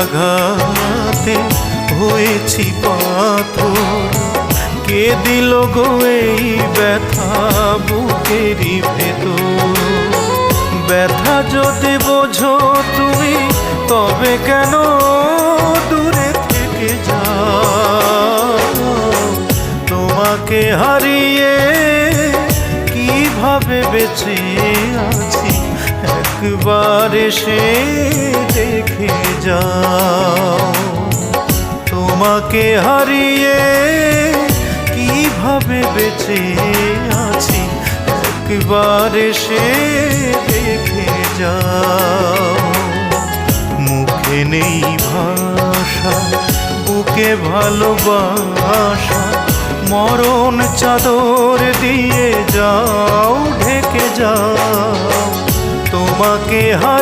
আঘাতে হয়েছি পাথর, কে দিল গো এই ব্যথা বুকেরই ভেতর। ব্যথা যদি বোঝো তুমি তবে কেন দূরে থেকে যাও? তোমাকে হারিয়ে কিভাবে বেঁচে আছি একবার এসে দেখে যাও। তোমাকে হারিয়ে কিভাবে বেঁচে আছি একবার এসে দেখে যাও। মুখে নেই ভাষা, বুকে ভালোবাসা, মরণ চাদর দিয়ে যাও ঢেকে যাও। তোমাকে